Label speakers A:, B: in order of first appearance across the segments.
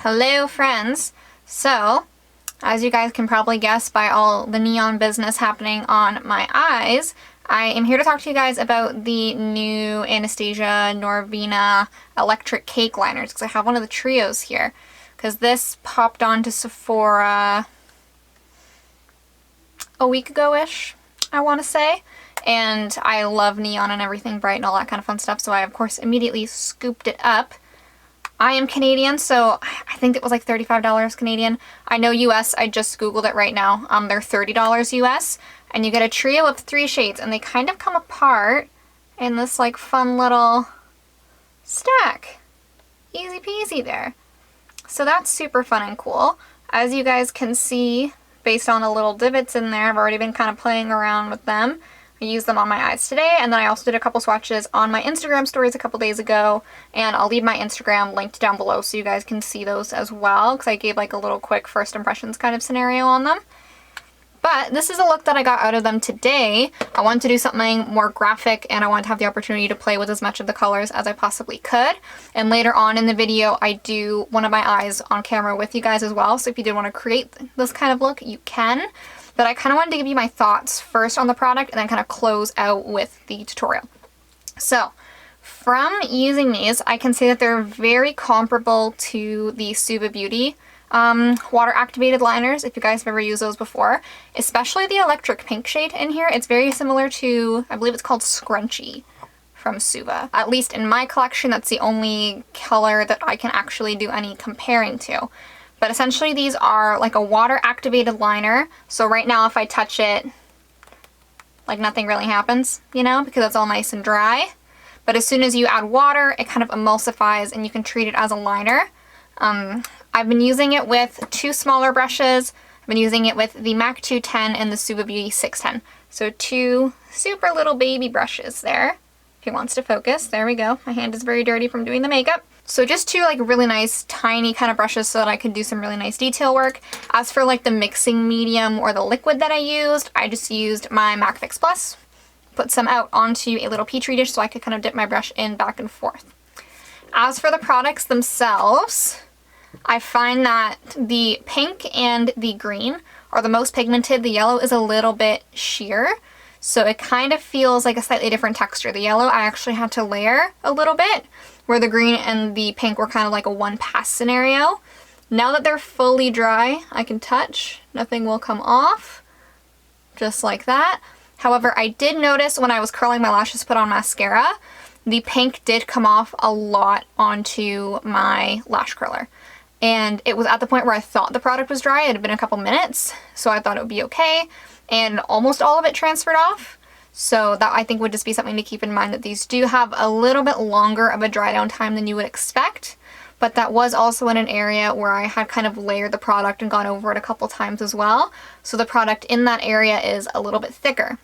A: Hello friends! So, as you guys can probably guess by all the neon business happening on my eyes, I am here to talk to you guys about the new Anastasia Norvina electric cake liners, because I have one of the trios here. Because this popped onto Sephora a week ago-ish, I want to say. And I love neon and everything bright and all that kind of fun stuff, so I of course immediately scooped it up. I am Canadian, so I think it was like $35 Canadian. I know US, I just googled it right now. They're $30 US, and you get a trio of 3 shades, and they kind of come apart in this like fun little stack. Easy peasy there. So that's super fun and cool. As you guys can see, based on the little divots in there, I've already been kind of playing around with them. I used them on my eyes today, and then I also did a couple swatches on my Instagram stories a couple days ago, and I'll leave my Instagram linked down below so you guys can see those as well, because I gave like a little quick first impressions kind of scenario on them. But this is a look that I got out of them today. I wanted to do something more graphic, and I wanted to have the opportunity to play with as much of the colors as I possibly could. And later on in the video, I do one of my eyes on camera with you guys as well, so if you did want to create this kind of look, you can. But I kind of wanted to give you my thoughts first on the product and then kind of close out with the tutorial. So, from using these, I can say that they're very comparable to the Suva Beauty water activated liners, if you guys have ever used those before. Especially the electric pink shade in here. It's very similar to, I believe it's called Scrunchy from Suva. At least in my collection, that's the only color that I can actually do any comparing to. But essentially these are like a water activated liner. So right now if I touch it, like nothing really happens, you know, because it's all nice and dry. But as soon as you add water, it kind of emulsifies and you can treat it as a liner. I've been using it with 2 smaller brushes. I've been using it with the MAC 210 and the Suva Beauty 610. So 2 super little baby brushes there. If he wants to focus, there we go. My hand is very dirty from doing the makeup. So just 2 like really nice tiny kind of brushes so that I could do some really nice detail work. As for like the mixing medium or the liquid that I used, I just used my MAC Fix Plus. Put some out onto a little petri dish so I could kind of dip my brush in back and forth. As for the products themselves, I find that the pink and the green are the most pigmented. The yellow is a little bit sheer, so it kind of feels like a slightly different texture. The yellow I actually had to layer a little bit, where the green and the pink were kind of like a one pass scenario. Now that they're fully dry, I can touch, nothing will come off, just like that. However, I did notice when I was curling my lashes to put on mascara, the pink did come off a lot onto my lash curler. And it was at the point where I thought the product was dry. It had been a couple minutes, so I thought it would be okay. And almost all of it transferred off. So that I think would just be something to keep in mind, that these do have a little bit longer of a dry down time than you would expect. But that was also in an area where I had kind of layered the product and gone over it a couple times as well. So the product in that area is a little bit thicker.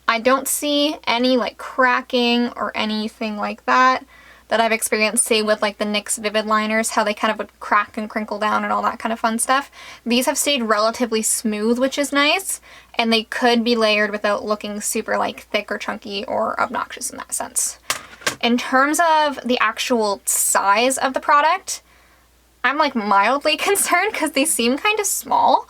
A: I don't see any like cracking or anything like that I've experienced, say with like the NYX Vivid liners, how they kind of would crack and crinkle down and all that kind of fun stuff. These have stayed relatively smooth, which is nice, and they could be layered without looking super like thick or chunky or obnoxious in that sense. In terms of the actual size of the product, I'm like mildly concerned because they seem kind of small.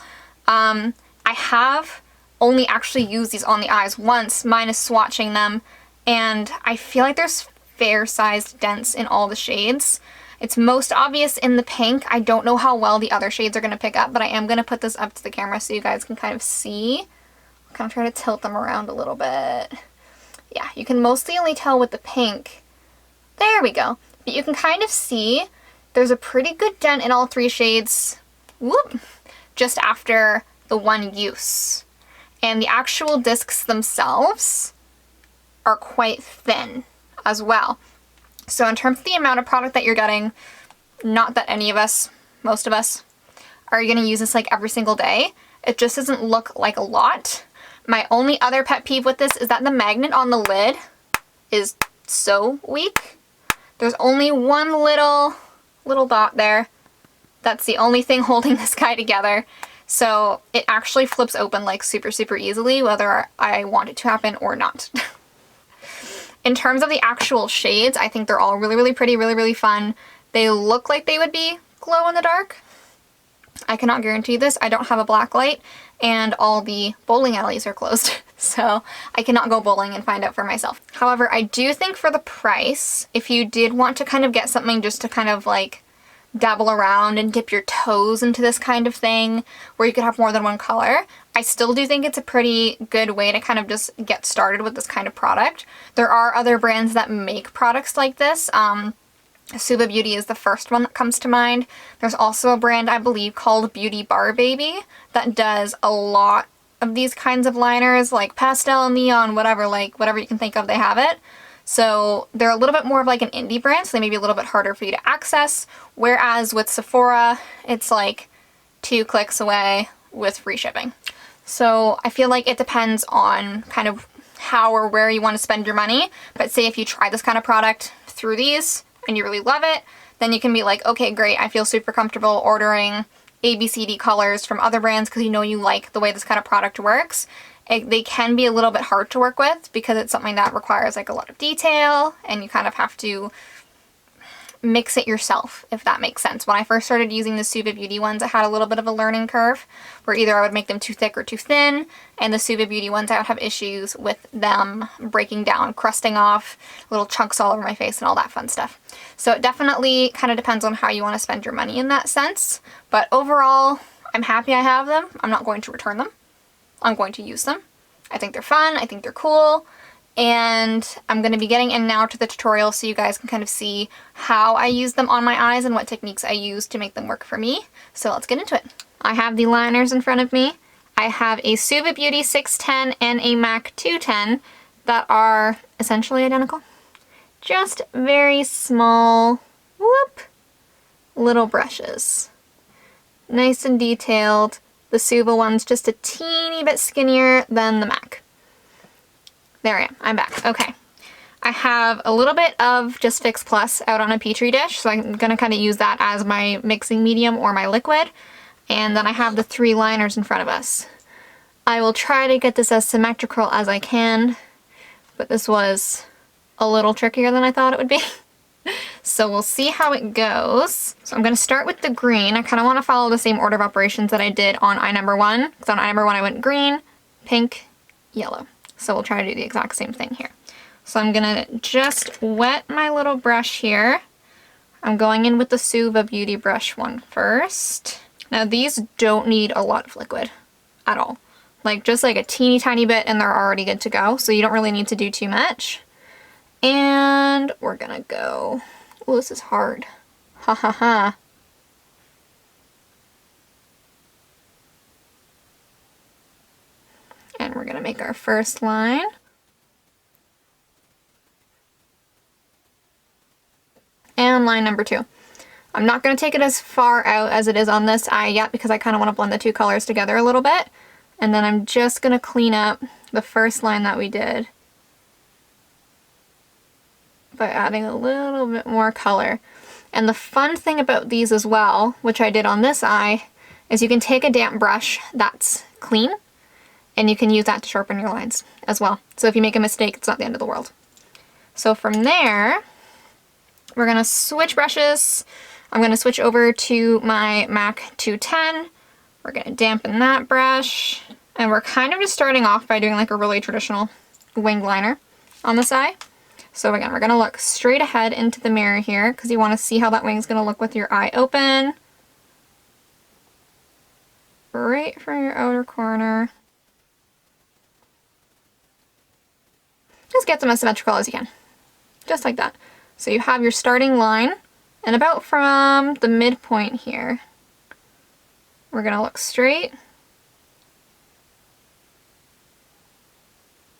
A: I have only actually used these on the eyes once, minus swatching them, and I feel like there's fair-sized dents in all the shades. It's most obvious in the pink. I don't know how well the other shades are going to pick up, but I am going to put this up to the camera so you guys can kind of see. I'll kind of try to tilt them around a little bit. Yeah, you can mostly only tell with the pink. There we go. But you can kind of see there's a pretty good dent in all 3 shades, whoop, just after the one use. And the actual discs themselves are quite thin as well. So in terms of the amount of product that you're getting, not that any of us, most of us, are going to use this like every single day. It just doesn't look like a lot. My only other pet peeve with this is that the magnet on the lid is so weak. There's only one little dot there. That's the only thing holding this guy together. So it actually flips open like super, super easily, whether I want it to happen or not. In terms of the actual shades, I think they're all really, really pretty, really, really fun. They look like they would be glow in the dark. I cannot guarantee this. I don't have a black light and all the bowling alleys are closed. So I cannot go bowling and find out for myself. However, I do think for the price, if you did want to kind of get something just to kind of like dabble around and dip your toes into this kind of thing where you could have more than one color, I still do think it's a pretty good way to kind of just get started with this kind of product. There are other brands that make products like this. Suva Beauty is the first one that comes to mind. There's also a brand, I believe, called Beauty Bar Baby that does a lot of these kinds of liners, like pastel, neon, whatever, like whatever you can think of, they have it. So they're a little bit more of like an indie brand, so they may be a little bit harder for you to access, whereas with Sephora, it's like 2 clicks away with free shipping. So I feel like it depends on kind of how or where you want to spend your money, but say if you try this kind of product through these and you really love it, then you can be like, okay, great, I feel super comfortable ordering ABCD colors from other brands because you know you like the way this kind of product works. They can be a little bit hard to work with because it's something that requires like a lot of detail and you kind of have to mix it yourself, if that makes sense. When I first started using the Suva Beauty ones, I had a little bit of a learning curve where either I would make them too thick or too thin, and the Suva Beauty ones I would have issues with them breaking down, crusting off, little chunks all over my face and all that fun stuff. So it definitely kind of depends on how you want to spend your money in that sense, but overall I'm happy I have them. I'm not going to return them. I'm going to use them. I think they're fun, I think they're cool, and I'm going to be getting in now to the tutorial so you guys can kind of see how I use them on my eyes and what techniques I use to make them work for me. So let's get into it. I have the liners in front of me. I have a Suva Beauty 610 and a MAC 210 that are essentially identical. Just very small, whoop, little brushes. Nice and detailed. The Suva one's just a teeny bit skinnier than the MAC. There I am, I'm back. Okay. I have a little bit of Just Fix Plus out on a Petri dish, so I'm gonna kind of use that as my mixing medium or my liquid. And then I have the 3 liners in front of us. I will try to get this as symmetrical as I can, but this was a little trickier than I thought it would be. So we'll see how it goes. So I'm gonna start with the green. I kind of want to follow the same order of operations that I did on eye number 1. Because on eye number 1 I went green, pink, yellow. So we'll try to do the exact same thing here. So I'm gonna just wet my little brush here. I'm going in with the Suva Beauty brush one first. Now these don't need a lot of liquid at all. Like just like a teeny tiny bit and they're already good to go. So you don't really need to do too much. And we're gonna go, oh, this is hard. Ha ha ha. And we're gonna make our first line. And line number 2. I'm not gonna take it as far out as it is on this eye yet because I kind of want to blend the 2 colors together a little bit. And then I'm just gonna clean up the first line that we did by adding a little bit more color. And the fun thing about these as well, which I did on this eye, is you can take a damp brush that's clean and you can use that to sharpen your lines as well. So if you make a mistake, it's not the end of the world. So from there, we're gonna switch brushes. I'm gonna switch over to my MAC 210. We're gonna dampen that brush. And we're kind of just starting off by doing like a really traditional winged liner on this eye. So again, we're gonna look straight ahead into the mirror here because you wanna see how that wing's gonna look with your eye open. Right from your outer corner. Just get them as symmetrical as you can. Just like that. So you have your starting line, and about from the midpoint here, we're gonna look straight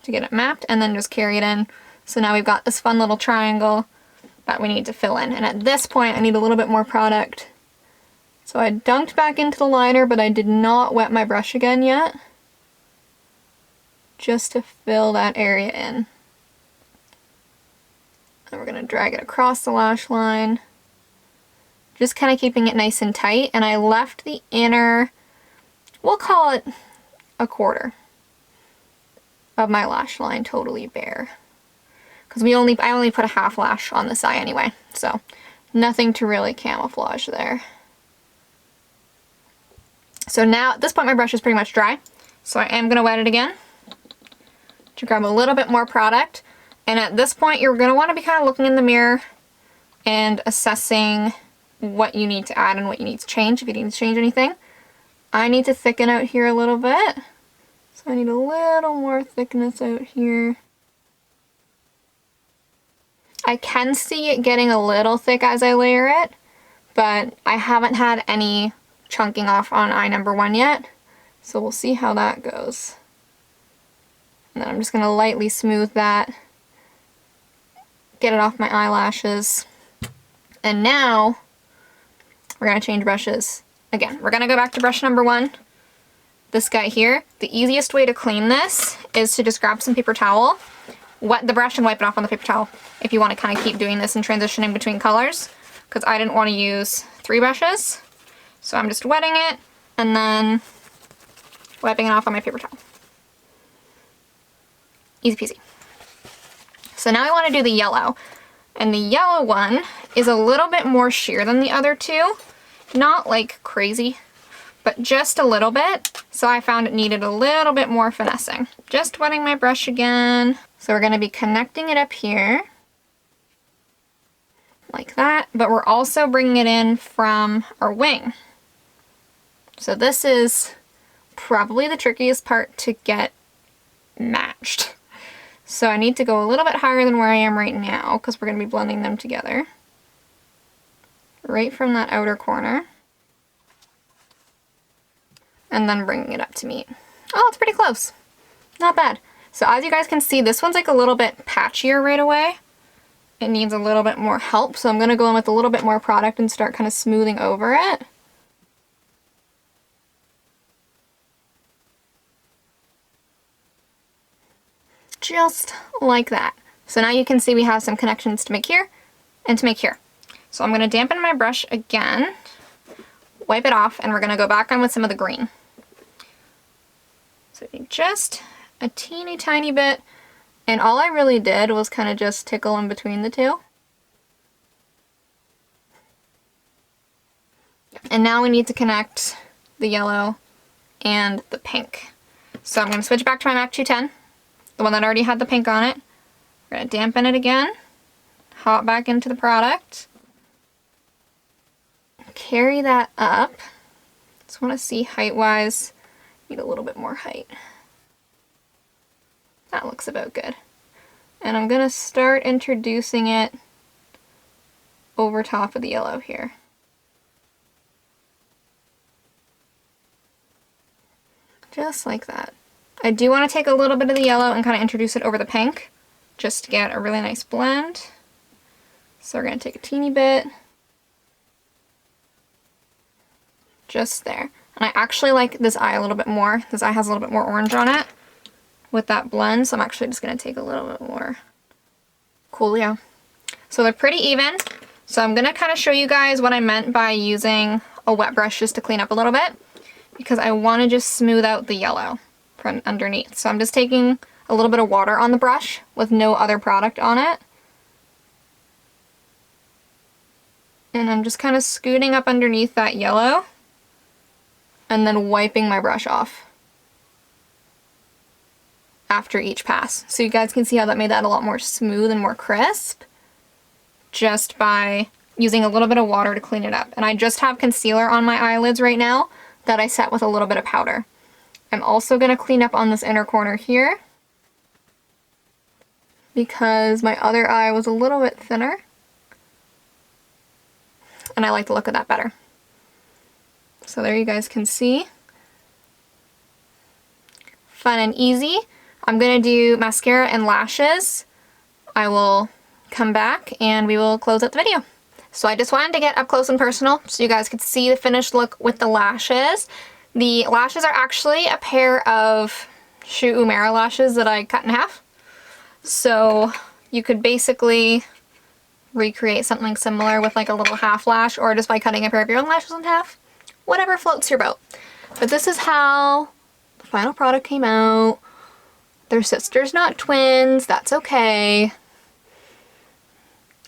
A: to get it mapped, and then just carry it in. So now we've got this fun little triangle that we need to fill in. And at this point, I need a little bit more product. So I dunked back into the liner, but I did not wet my brush again yet. Just to fill that area in. And we're gonna drag it across the lash line. Just kind of keeping it nice and tight. And I left the inner, we'll call it a quarter of my lash line totally bare. Because I only put a half lash on this eye anyway, so nothing to really camouflage there. So now at this point my brush is pretty much dry. So I am going to wet it again to grab a little bit more product. And at this point you're going to want to be kind of looking in the mirror and assessing what you need to add and what you need to change, if you need to change anything. I need to thicken out here a little bit. So I need a little more thickness out here. I can see it getting a little thick as I layer it, but I haven't had any chunking off on eye number 1 yet. So we'll see how that goes. And then I'm just going to lightly smooth that, get it off my eyelashes. And now we're going to change brushes again. We're going to go back to brush number 1. This guy here. The easiest way to clean this is to just grab some paper towel, wet the brush and wipe it off on the paper towel if you want to kind of keep doing this and transitioning between colors, because I didn't want to use 3 brushes. So I'm just wetting it and then wiping it off on my paper towel. Easy peasy. So now I want to do the yellow. And the yellow one is a little bit more sheer than the other 2. Not like crazy, but just a little bit. So I found it needed a little bit more finessing. Just wetting my brush again. So we're going to be connecting it up here. Like that. But we're also bringing it in from our wing. So this is probably the trickiest part to get matched. So I need to go a little bit higher than where I am right now because we're going to be blending them together. Right from that outer corner. And then bringing it up to meet. Oh, it's pretty close. Not bad. So as you guys can see, this one's like a little bit patchier right away. It needs a little bit more help. So I'm going to go in with a little bit more product and start kind of smoothing over it. Just like that. So now you can see we have some connections to make here and to make here. So I'm going to dampen my brush again, wipe it off, and we're going to go back on with some of the green. So just a teeny tiny bit, and all I really did was kind of just tickle in between the 2. And now we need to connect the yellow and the pink. So I'm going to switch back to my MAC 210. The one that already had the pink on it. We're going to dampen it again, hop back into the product, carry that up. Just want to see height-wise, need a little bit more height. That looks about good. And I'm going to start introducing it over top of the yellow here. Just like that. I do want to take a little bit of the yellow and kind of introduce it over the pink, just to get a really nice blend. So we're going to take a teeny bit. Just there. And I actually like this eye a little bit more. This eye has a little bit more orange on it with that blend, so I'm actually just going to take a little bit more Coolio. So they're pretty even. So I'm going to kind of show you guys what I meant by using a wet brush just to clean up a little bit, because I want to just smooth out the yellow from underneath. So I'm just taking a little bit of water on the brush with no other product on it. And I'm just kind of scooting up underneath that yellow and then wiping my brush off after each pass. So you guys can see how that made that a lot more smooth and more crisp just by using a little bit of water to clean it up. And I just have concealer on my eyelids right now that I set with a little bit of powder. I'm also going to clean up on this inner corner here because my other eye was a little bit thinner and I like the look of that better. So there you guys can see. Fun and easy. I'm going to do mascara and lashes. I will come back and we will close out the video. So I just wanted to get up close and personal so you guys could see the finished look with the lashes. The lashes are actually a pair of Shu Uemura lashes that I cut in half. So you could basically recreate something similar with like a little half lash, or just by cutting a pair of your own lashes in half. Whatever floats your boat. But this is how the final product came out. They're sisters, not twins. That's okay.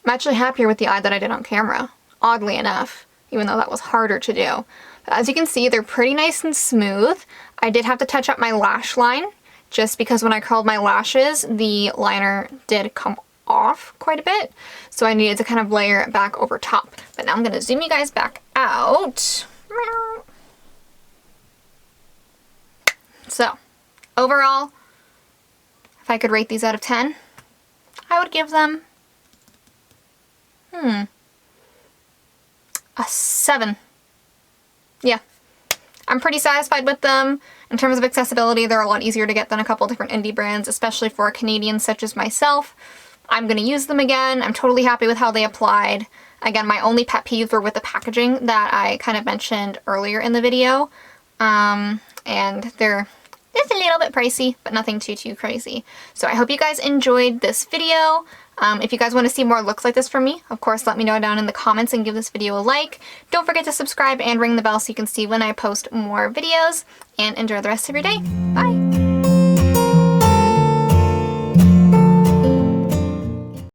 A: I'm actually happier with the eye that I did on camera, oddly enough, even though that was harder to do. As you can see, they're pretty nice and smooth. I did have to touch up my lash line just because when I curled my lashes, the liner did come off quite a bit. So I needed to kind of layer it back over top. But now I'm going to zoom you guys back out. So overall, if I could rate these out of 10, I would give them a 7. Yeah, I'm pretty satisfied with them. In terms of accessibility, they're a lot easier to get than a couple different indie brands, especially for a Canadian such as myself. I'm going to use them again. I'm totally happy with how they applied. Again, my only pet peeves were with the packaging that I kind of mentioned earlier in the video. And they're just a little bit pricey, but nothing too crazy. So I hope you guys enjoyed this video. If you guys want to see more looks like this from me, of course, let me know down in the comments and give this video a like. Don't forget to subscribe and ring the bell so you can see when I post more videos, and enjoy the rest of your day. Bye!